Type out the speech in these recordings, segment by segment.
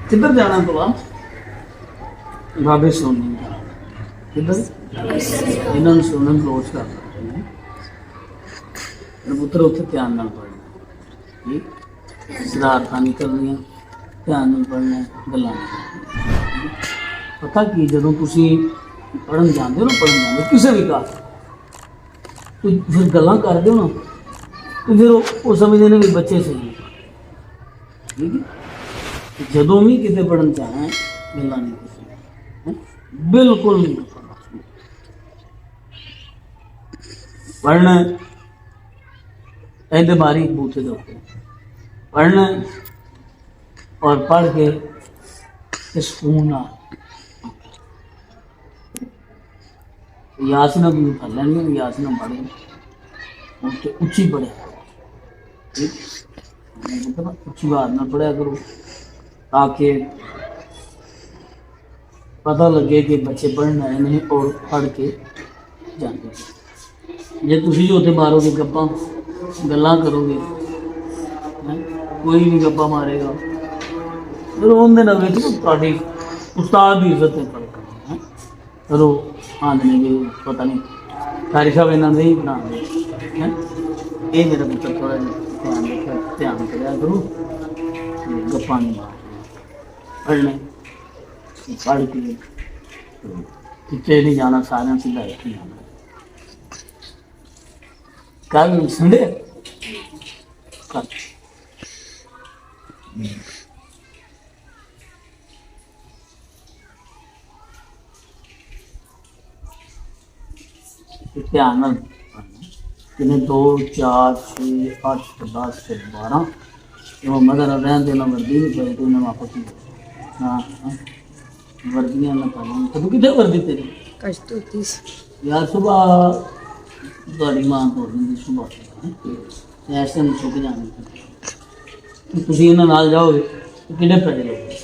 किधर जाना तो बाबे सोनी किधर इन्होंने सुनन क्लोज कर पुत्र उत्थे ध्यान नाल पढ़ना ठीक सिद्धार्थां नहीं करनियां ध्यान नाल पढ़ना गल्लां नहीं करनियां पता की जदों तुसीं पढ़न जाते हो ना पढ़न जाते किसी भी क्लास फिर गल्लां करदे हो ना तो फिर वो समझते हैं भी बच्चे सही ठीक है जदों भी किते पढ़न जाना है गल्लां नहीं करनियां बिल्कुल नहीं पढ़ना ऐसे बारीक बूथे दे पढ़ना और पढ़ के सुकून यासना भी पढ़ लेनी यासना पढ़े उसके उच्ची पढ़े ठीक उच्ची बात ना पढ़ा करो ताकि पता लगे कि बच्चे पढ़ने आए नहीं और पढ़ के जाते जे तुम जो उत्थे मारोगे गप्पा गल्लां करोगे कोई भी गप्पा मारेगा फिर उन्हें थोड़ी उस्ताद की इज्जत नहीं फर्क है चलो आंदे कि पता नहीं कारी साहब इन्हों नहीं बना ये मेरा पुत्र थोड़ा ध्यान करा करो गप्पा नहीं मार पढ़ने पढ़ के पिछले नहीं जाना सारे सीधा इतने जाना कल संडे कल ध्यान किन्ने 2 4 6 8 10 12 मगर रहन देना वर्दी नहीं पाई तो वापस हाँ वर्दियाँ ना पाई तो कितने वर्दी तेरी यार सुबह ਤੁਹਾਡੀ ਮਾਂ ਤੋੜ ਦਿੰਦੀ ਸੁਬਾਹ ਐਸੇ ਨੂੰ ਚੁੱਕ ਜਾਣੀ ਤੁਸੀਂ ਇਹਨਾਂ ਨਾਲ ਜਾਓਗੇ ਕਿੰਨੇ ਪੈਸੇ ਲੱਗੋਗੇ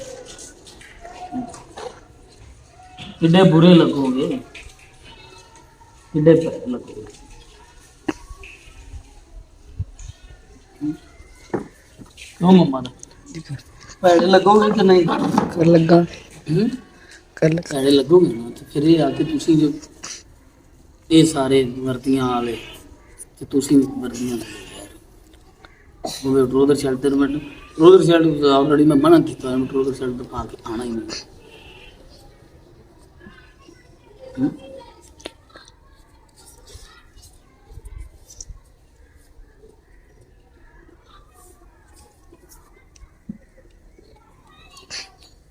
ਕਿੰਨੇ ਬੁਰੇ ਲੱਗੋਗੇ ਕਿੰਨੇ ਪੈਸੇ ਲੱਗੋਗੇ ਕਿਉਂ ਮੰਮਾ ਦਾ ਪੈਸੇ ਲੱਗੋਗੇ ਕਿ ਨਹੀਂ ਕਰ ਲੱਗਾ ਪੈਸੇ ਲੱਗੋਗੇ ਨਾ ਤੇ ਫਿਰ ਇਹ ਆ ਕੇ ਤੁਸੀਂ ਜੋ ये सारे वर्दियां वाले तो तुसी वर्दियां वो ट्रोजर शर्ट तेरे मैं ट्रोजर शर्ट ऑलरेडी मैं मना किया है ट्रोजर शर्ट तो पा के आना ही नहीं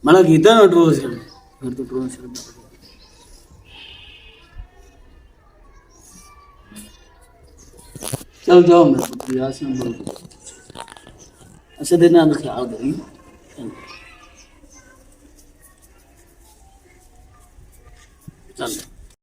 मना किया ना ट्रोजर शर्ट फिर तो ट्रोजर शर्ट चल जाओ मैं यार से बोल अच्छा देना ख्याल करी चल